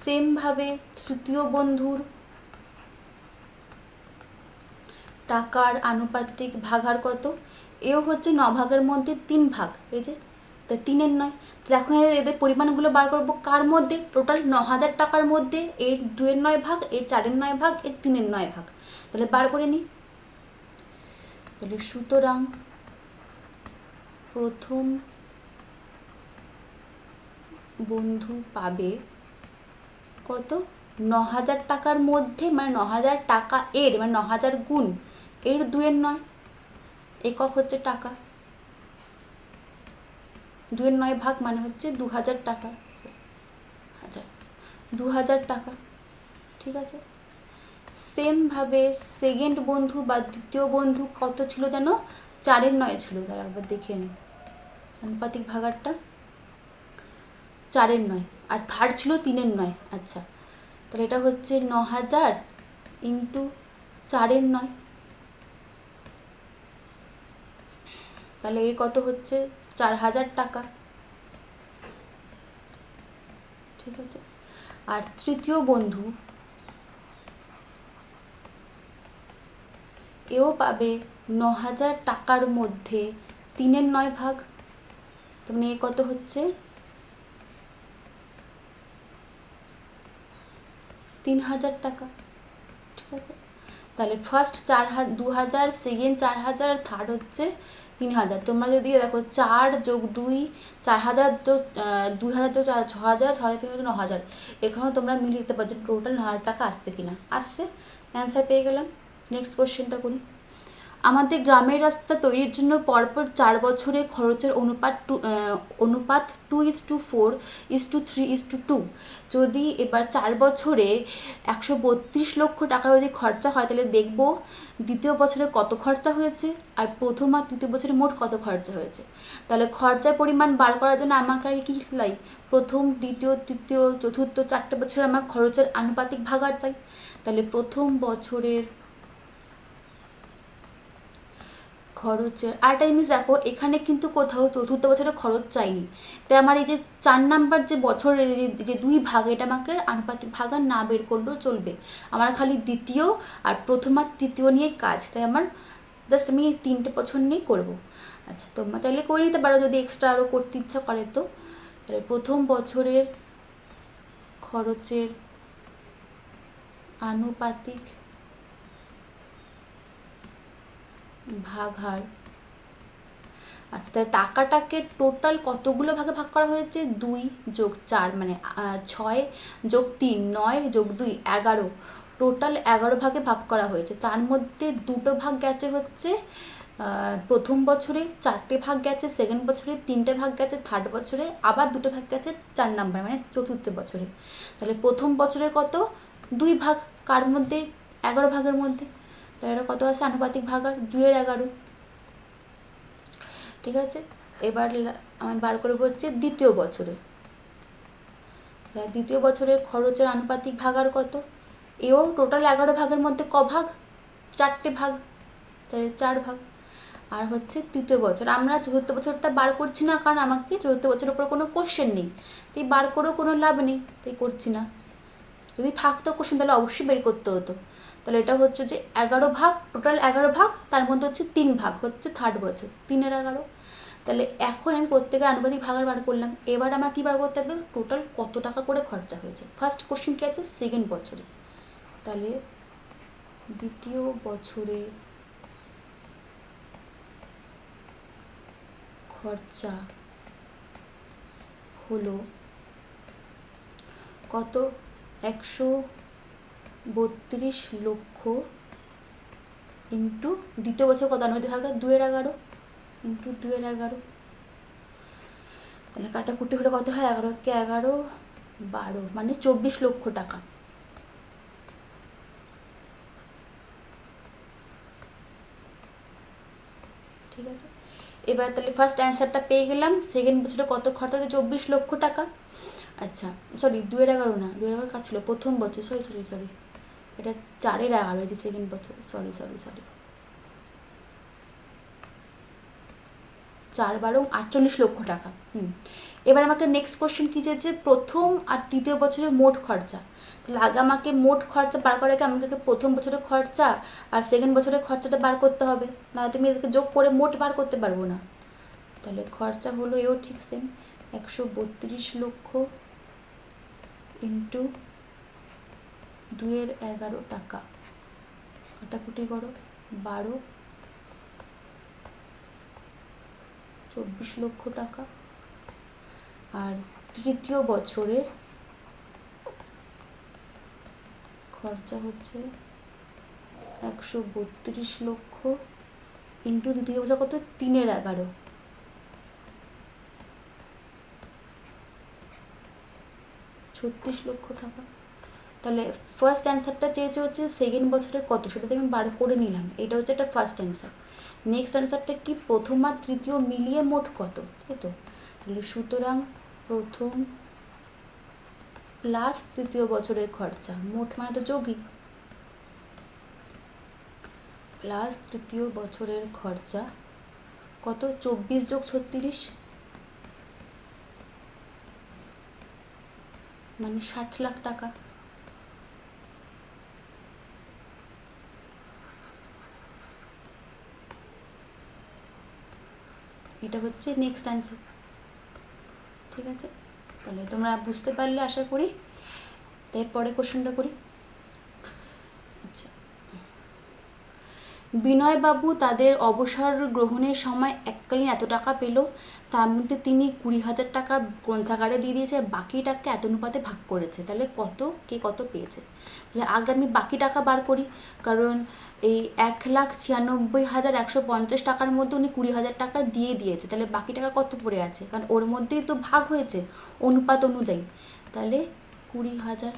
সেমভাবে তৃতীয় বন্ধুর টাকার আনুপাতিক ভাগাহার কত, এও হচ্ছে 9 ভাগের মধ্যে 3 ভাগ, এই যে তা 3/9। তাহলে এখন এদের পরিমাণগুলো বার করবো কার মধ্যে, টোটাল 9,000 টাকার মধ্যে এর 2/9 ভাগ, এর 4/9 ভাগ, এর 3/9 ভাগ। তাহলে বার করে নিই। তাহলে সুতরাং প্রথম বন্ধু পাবে কত 9,000 টাকার মধ্যে, মানে 9,000 টাকা এর, মানে 9,000 গুণ এর 2/9, একক হচ্ছে টাকা, 2/9 ভাগ মানে হচ্ছে 2,000 টাকা। আচ্ছা 2,000 টাকা। ঠিক আছে, সেমভাবে সেকেন্ড বন্ধু বা দ্বিতীয় বন্ধু কত ছিল যেন 4/9 ছিল, তারা একবার দেখে নিই আনুপাতিক ভাগাহারটা 4/9, আর থার্ড ছিল 3/9। আচ্ছা তাহলে এটা হচ্ছে 9,000 × 4/9, তাহলে এর কত হচ্ছে 4,000 টাকা। ঠিক আছে, আর তৃতীয় বন্ধু এও পাবে 9,000 টাকার মধ্যে 3/9 ভাগ, তার মানে এ কত হচ্ছে 3,000 টাকা। ঠিক আছে, তাহলে ফার্স্ট 2,000, সেকেন্ড 4,000, থার্ড হচ্ছে 3,000। তোমরা যদি দেখো 4 + 2 4,000, তো 2,000 তো 6,000, 6,000 থেকে 9,000, এখানেও তোমরা মিলিয়ে দিতে পারছো টোটাল 9,000 টাকা আসছে কিনা। আসছে, অ্যান্সার পেয়ে গেলাম। নেক্সট কোশ্চেনটা করি। আমাদের গ্রামের রাস্তা তৈরির জন্য পরপর 4 বছরে খরচের অনুপাত 2:4:3:2। যদি এবার 4 বছরে 132 লক্ষ টাকা যদি খরচা হয়, তাহলে দেখব দ্বিতীয় বছরে কত খরচা হয়েছে আর প্রথম আর তৃতীয় বছরে মোট কত খরচা হয়েছে। তাহলে খরচার পরিমাণ বার করার জন্য আমাকে আগে কী লাই, প্রথম, দ্বিতীয়, তৃতীয়, চতুর্থ 4টে বছরে আমার খরচের আনুপাতিক ভাগাড় চাই। তাহলে প্রথম বছরের খরচের আরেকটা জিনিস দেখো, এখানে কিন্তু কোথাও চতুর্থ বছরে খরচ চাইনি, তাই আমার এই যে 4 নাম্বার যে বছরের যে 2 ভাগ, এটা আমাকে আনুপাতিক ভাগাড় না বের করলেও চলবে। আমার খালি দ্বিতীয় আর প্রথম আর তৃতীয় নিয়ে কাজ, তাই আমার জাস্ট আমি এই 3টে বছর নিয়েই করবো। আচ্ছা, তোমরা চাইলে করে নিতে পারো যদি এক্সট্রা আরও করতে ইচ্ছা করে তো। তাহলে প্রথম বছরের খরচের আনুপাতিক ভাগাড়। আচ্ছা, তাহলে টাকাটাকে টোটাল কতগুলো ভাগে ভাগ করা হয়েছে? 2+4 মানে 6+3 9+2 11, টোটাল 11 ভাগে ভাগ করা হয়েছে। তার মধ্যে 2টো ভাগ গেছে হচ্ছে প্রথম বছরে, 4টে ভাগ গেছে সেকেন্ড বছরে, 3টে ভাগ গেছে থার্ড বছরে, আবার 2টে ভাগ গেছে 4 নাম্বার মানে চতুর্থ বছরে। তাহলে প্রথম বছরে কত? 2 ভাগ, কার মধ্যে? 11 ভাগের মধ্যে। তাহলে কত আছে আনুপাতিক ভাগাড়? 2/11। ঠিক আছে, এবার আমি বার করে বলছি দ্বিতীয় বছরে। দ্বিতীয় বছরের খরচের আনুপাতিক ভাগাড় কত? এও টোটাল 11 ভাগের মধ্যে ক ভাগ? 4টে ভাগ, তাহলে 4 ভাগ। আর হচ্ছে তৃতীয় বছর, আমরা চতুর্থ বছরটা বার করছি না, কারণ আমাকে চতুর্থ বছরের উপর কোনো কোশ্চেন নেই, তাই বার করেও কোনো লাভ নেই, তাই করছি না। যদি থাকতো কোশ্চেন তাহলে অবশ্যই বের করতে হতো। তাহলে এটা হচ্ছে যে 11 ভাগ, টোটাল 11 ভাগ, তার মধ্যে হচ্ছে 3 ভাগ হচ্ছে থার্ড বছর, 3/11। তাহলে এখন আমি প্রত্যেকের আনুপাতিক ভাগাড় বার করলাম। এবার আমার কী বার করতে হবে? টোটাল কত টাকা করে খরচা হয়েছে। ফার্স্ট কোশ্চেন কী আছে? সেকেন্ড বছরে। তাহলে দ্বিতীয় বছরে খরচা হলো কত? 132 লক্ষ ইন্টু দ্বিতীয় বছর কত আনুপাতিক ভাগাড়? 2/11 ইন্টু 2/11। তাহলে কাটাকুটি হলে কত হয়? 11কে 11 12 মানে 24 লক্ষ টাকা। ঠিক আছে, এবার তাহলে ফার্স্ট অ্যান্সারটা পেয়ে গেলাম। সেকেন্ড বছরে কত খরচা হচ্ছে? 24 লক্ষ টাকা। আচ্ছা, সরি 2/11 না, 2/11 কাজ ছিল প্রথম বছর, সরি এটা 4/11 হয়েছে সেকেন্ড বছর, সরি 4/12 48 লক্ষ টাকা। এবার আমাকে নেক্সট কোশ্চেন কী চেয়েছে? প্রথম আর তৃতীয় বছরে মোট খরচা। তাহলে আগে আমাকে মোট খরচা বার করার আগে আমাকে প্রথম বছরের খরচা আর সেকেন্ড বছরের খরচাটা বার করতে হবে, নাহলে তুমি এদেরকে যোগ করে মোট বার করতে পারবো না। তাহলে খরচা হলো এও ঠিক সেম, 132 লক্ষ ইন্টু 2/11 টাকা। কাটাকুটি করো, 12 24 লক্ষ টাকা। আর তৃতীয় বছরের খরচা হচ্ছে 132 লক্ষ ইন্টু দ্বিতীয় বছর কত? 3/11 36 লক্ষ টাকা। তাহলে ফার্স্ট অ্যান্সারটা চেয়েছে হচ্ছে সেকেন্ড বছরে কত, সেটাতে আমি বার করে নিলাম। এটা হচ্ছে একটা ফার্স্ট অ্যান্সার। নেক্সট অ্যান্সারটা কি? প্রথম আর তৃতীয় মিলিয়ে মোট কত, তাই তো? তাহলে সুতরাং প্রথম প্লাস তৃতীয় বছরের খরচা, মোট মানে তো যোগই, প্লাস তৃতীয় বছরের খরচা কত? 24 যোগ 36 মানে 60 লাখ টাকা। এটা হচ্ছে নেক্সট অ্যান্সার। ঠিক আছে, তাহলে তোমরা বুঝতে পারলে আশা করি। তাই পরে কোশ্চেনটা করি। আচ্ছা, বিনয়বাবু তাদের অবসর গ্রহণের সময় এককালীন এত টাকা পেল, তার মধ্যে তিনি 20,000 টাকা গ্রন্থাগারে দিয়ে দিয়েছে, বাকি টাকা এত অনুপাতে ভাগ করেছে। তাহলে কে কত পেয়েছে? তাহলে আগে আমি বাকি টাকা বার করি, কারণ এই 1,96,150 টাকার মধ্যে উনি 20,000 টাকা দিয়ে দিয়েছে, তাহলে বাকি টাকা কত পড়ে আছে? কারণ ওর মধ্যেই তো ভাগ হয়েছে অনুপাত অনুযায়ী। তাহলে 20,000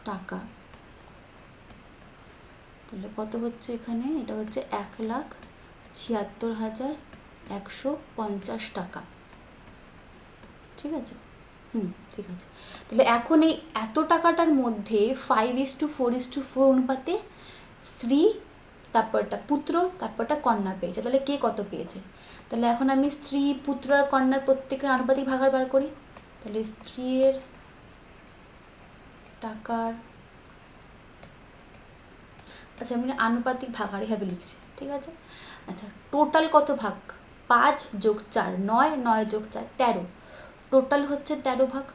টাকা, তাহলে কত হচ্ছে এখানে? এটা হচ্ছে 1,76,150 টাকা। ঠিক আছে, ঠিক আছে। তাহলে এখন এই এত টাকাটার মধ্যে 5:4:4 অনুপাতে স্ত্রী, তারপরটা পুত্র, তারপরটা কন্যা পেয়েছে। তাহলে কে কত পেয়েছে? তাহলে এখন আমি স্ত্রী, পুত্র আর কন্যার প্রত্যেকের আনুপাতিক ভাগার বার করি। তাহলে স্ত্রীর টাকার, আচ্ছা আমি আনুপাতিক ভাগার এভাবে লিখছি, ঠিক আছে। আচ্ছা টোটাল কত ভাগ? 5 যোগ 4 9, 9 যোগ 4 13, টোটাল হচ্ছে 13 ভাগ।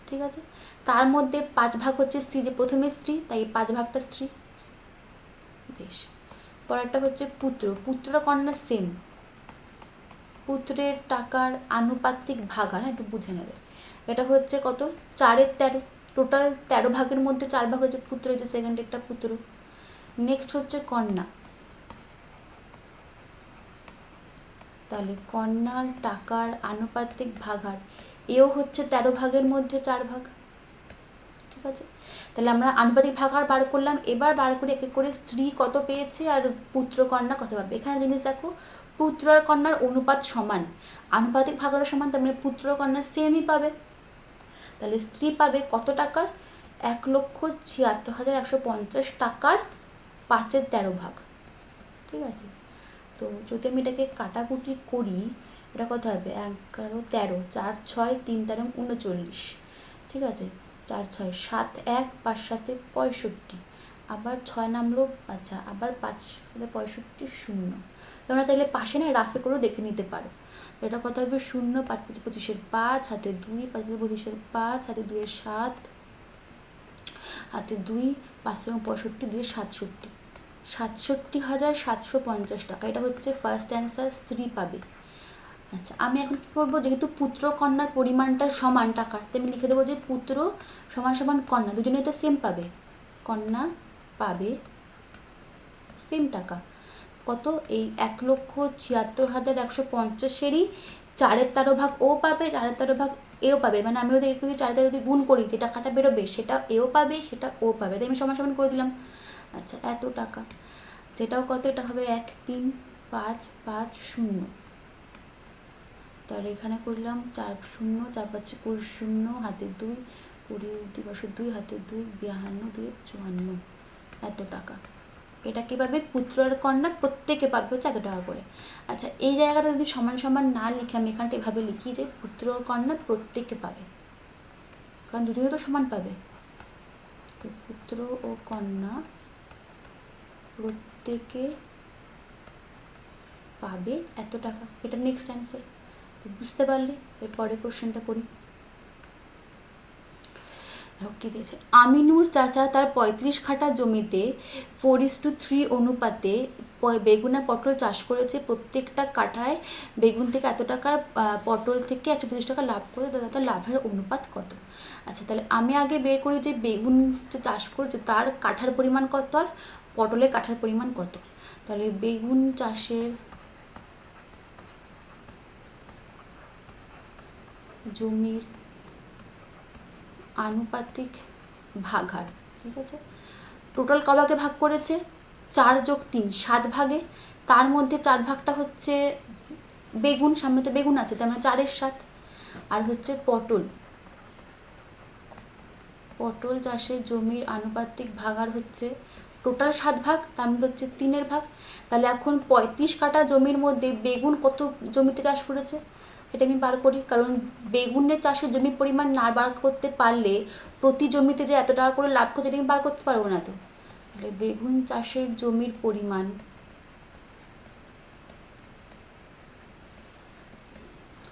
ঠিক আছে, তার মধ্যে 5 ভাগ হচ্ছে স্ত্রী, যে প্রথমে স্ত্রী, তাই 5 ভাগটা স্ত্রী। বেশ, পরেরটা হচ্ছে পুত্র, পুত্র কন্যা সেম, পুত্রের টাকার আনুপাতিক ভাগার, একটু বুঝে নেবে। এটা হচ্ছে কত? 4-এর 13, টোটাল 13 ভাগের মধ্যে 4 ভাগ হচ্ছে পুত্র, হচ্ছে সেকেন্ডেরটা পুত্র। নেক্সট হচ্ছে কন্যা, তাহলে কন্যার টাকার আনুপাতিক ভাগার এও হচ্ছে 13 ভাগের মধ্যে 4 ভাগ। ঠিক আছে, তাহলে আমরা আনুপাতিক ভাগার বার করলাম। এবার বার করে এক এক করে স্ত্রী কত পেয়েছে আর পুত্র কন্যা কত পাবে। এখানে জিনিস দেখো, পুত্র আর কন্যার অনুপাত সমান, আনুপাতিক ভাগারও সমান, তার মানে পুত্র কন্যা সেমই পাবে। তাহলে স্ত্রী পাবে কত টাকার? 1,76,150 টাকার 5-এর 13 ভাগ। ঠিক আছে, তো যদি আমি এটাকে কাটাকুটি করি, এটা কত হবে? 11, 13, 4, 6, 3, 13, 39। ঠিক আছে, 4, 6, 7, 1, 5, 7, 65, আবার 6 নামলো, আচ্ছা আবার 5, 65, 0। তোমরা তাহলে পাশে না রাফে করেও দেখে নিতে পারো। এটা কত হবে? 0, 5, 5, 25, 5, হাতে 2, 5, 25, 5, হাতে 2, 7, হাতে 2, 5, 65, 2, 67, 67,750 টাকা। এটা হচ্ছে ফার্স্ট অ্যান্সার, স্ত্রী পাবে। আচ্ছা আমি এখন কী করবো, যেহেতু পুত্র কন্যার পরিমাণটা সমান টাকার, তো আমি লিখে দেবো যে পুত্র সমান সমান কন্যা, দুজনেই তো সেম পাবে, কন্যা পাবে সেম টাকা। কত? এই 1,76,150-এরই 4-এর 13 ভাগ ও পাবে, 4-এর 13 ভাগ এও পাবে, মানে আমি ওদের যদি 4-এর যদি গুণ করি, যে টাকাটা বেরোবে সেটা এও পাবে, সেটা ও পাবে, তাই আমি সমান সমান করে দিলাম। আচ্ছা এত টাকা, যেটাও কত? এটা হবে 1,3,5,5,0। তাহলে এখানে করলাম 4 0, 4 5 20, হাতে 2, 20, 2 হাতে 2, 52, 2 54, এত টাকা। এটা কীভাবে? পুত্র আর কন্যার প্রত্যেকে পাবে হচ্ছে এত টাকা করে। আচ্ছা এই জায়গাটা যদি সমান সমান না লিখে আমি এখানটা এভাবে লিখি যে পুত্র আর কন্যা প্রত্যেকে পাবে, কারণ দুজনে তো সমান পাবে। তো পুত্র ও কন্যা প্রত্যেকে পাবে এত টাকা, এটা নেক্সট অ্যান্সার। তো বুঝতে পারলে? এরপরে কোশ্চেনটা করি। কি দিয়েছে? আমিনুর চাচা তার 35 কাঠা জমিতে 4:3 অনুপাতে বেগুন আর পটল চাষ করেছে। প্রত্যেকটা কাঠায় বেগুন থেকে এত টাকার, পটল থেকে 125 টাকা লাভ করে, তার লাভের অনুপাত কত? আচ্ছা তাহলে আমি আগে বের করি যে বেগুন যে চাষ করেছে তার কাঠার পরিমাণ কত আর পটলের কাঠার পরিমাণ কত। তাহলে বেগুন চাষের জমির আনুপাতিক ভাগার, ঠিক আছে, টোটাল কভাগে ভাগ করেছে? 4 যোগ 3 7 ভাগে, তার মধ্যে 4 ভাগটা হচ্ছে বেগুন, সামনে তো বেগুন আছে, তার মানে 4-এর 7। আর হচ্ছে পটল, পটল চাষের জমির আনুপাতিক ভাগার হচ্ছে টোটাল 7 ভাগ, তার মধ্যে হচ্ছে 3-এর ভাগ। তাহলে এখন 35 কাঠা জমির মধ্যে বেগুন কত জমিতে চাষ করেছে সেটা আমি বার করি, কারণ বেগুনের চাষের জমির পরিমাণ না বার করতে পারলে প্রতি জমিতে যে এত টাকা করে লাভ করছে এটা আমি বার করতে পারবো না। তো তাহলে বেগুন চাষের জমির পরিমাণ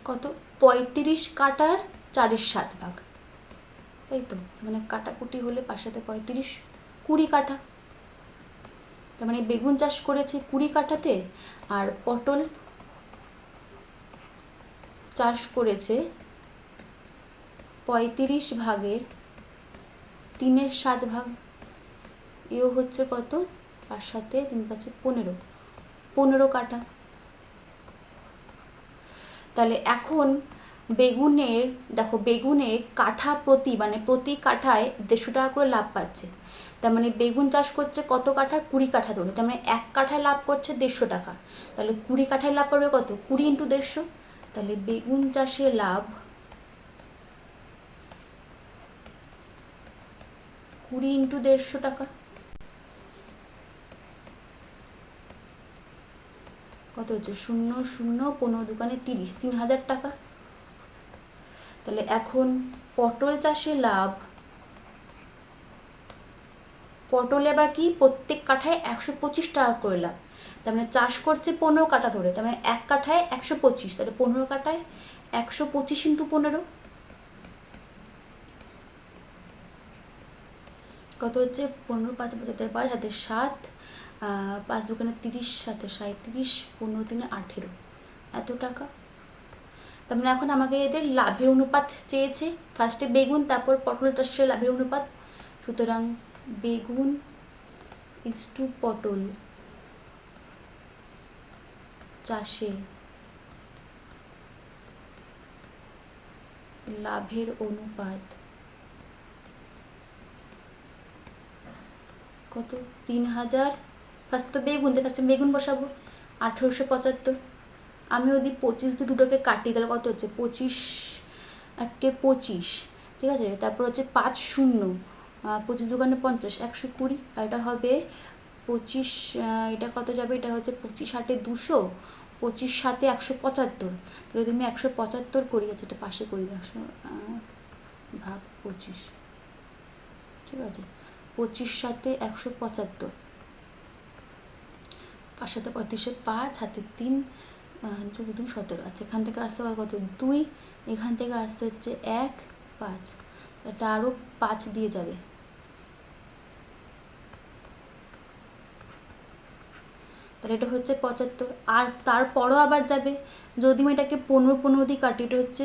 কত? 35 কাঠার 4-এর 7 ভাগ, তাই তো, মানে কাটাকুটি হলে পাশাতে 35, 20 কাঠা। তার মানে বেগুন চাষ করেছে 20 কাঠাতে, আর পটল চাষ করেছে 35 ভাগের 3/7 ভাগ। এও হচ্ছে কত, 5 7 3 5 15 কাঠা। তাহলে এখন বেগুনের দেখো, বেগুনে কাঠা প্রতি মানে প্রতি কাঠায় 150 টাকা করে লাভ পাচ্ছে। তার মানে বেগুন চাষ করছে কত কাঠা, 20 কাঠা ধরে, তার মানে 1 কাঠায় লাভ করছে 150 টাকা। তাহলে 20 কাঠায় লাভ করবে কত, 20 × 150। তাহলে বেগুন চাষে লাভ 20 × 150 টাকা, কত হচ্ছে, 0 0 15 দোকানে 30, 3000 টাকা। তাহলে এখন পটল চাষে লাভ, পটলে আবার কি প্রত্যেক কাঠায় 125 টাকা করে লাভ। তার মানে চাষ করছে 15 কাঠা ধরে, তার মানে 1 কাঠায় 125, তাহলে 15 কাঠায় 125 × 15 কত হচ্ছে, 15 5 5 5 হাতে 7, 5 দোকানে 30, 7 37, 15 3 18, এত টাকা। তার মানে এখন আমাকে এদের লাভের অনুপাত চেয়েছে, ফার্স্টে বেগুন তারপর পটল চাষের লাভের অনুপাত। সুতরাং বেগুন ইস্টু পটল চাষে লাভের অনুপাত কত, 3000। ফার্স্টে তো বেগুন, ফার্স্টে বেগুন বসাবো, 1875। আমি যদি 25 দিয়ে দুটোকে কাটি তাহলে কত হচ্ছে, 25 1 25, ঠিক আছে। তারপর হচ্ছে 5 0, 25 দোকানে 50, 120, আর এটা হবে 25, এটা কত যাবে, এটা হচ্ছে 25 8 200, 25 7 175। তাহলে যদি আমি 175 করি, আছে এটা পাশে করি, 100 ভাগ 25, ঠিক আছে, 25 7 175, 5 7 35, 5 হাতে 3, 2 2 17। আচ্ছা, এখান থেকে আসতে হবে কত, 2, এখান থেকে আসতে হচ্ছে 1 5, এটা আরও 5 দিয়ে যাবে, তাহলে এটা হচ্ছে 75। আর তারপরও আবার যাবে, যদি আমি এটাকে 15 15 দিয়ে কাটি, এটা হচ্ছে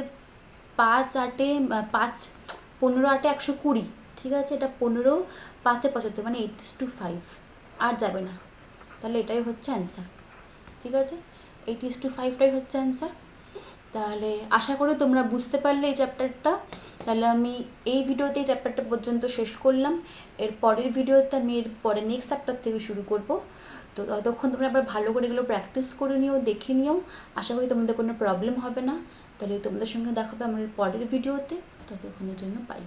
5 8 5, 15 8 120, ঠিক আছে। এটা 15 5 75, মানে 8:5, আর যাবে না। তাহলে এটাই হচ্ছে অ্যান্সার, ঠিক আছে, 8:5টাই হচ্ছে অ্যান্সার। তাহলে আশা করি তোমরা বুঝতে পারলে এই চ্যাপ্টারটা। তাহলে আমি এই ভিডিওতে এই চ্যাপ্টারটা পর্যন্ত শেষ করলাম। এর পরের ভিডিওতে আমি এর পরে নেক্সট চ্যাপ্টার থেকে শুরু করব। তো ততক্ষণ তোমরা আবার ভালো করে এগুলো প্র্যাকটিস করে নিও, দেখে নিও। আশা করি তোমাদের কোনো প্রবলেম হবে না। তাহলে তোমাদের সঙ্গে দেখাবে আমার পরের ভিডিওতে। ততক্ষণের জন্য বাই।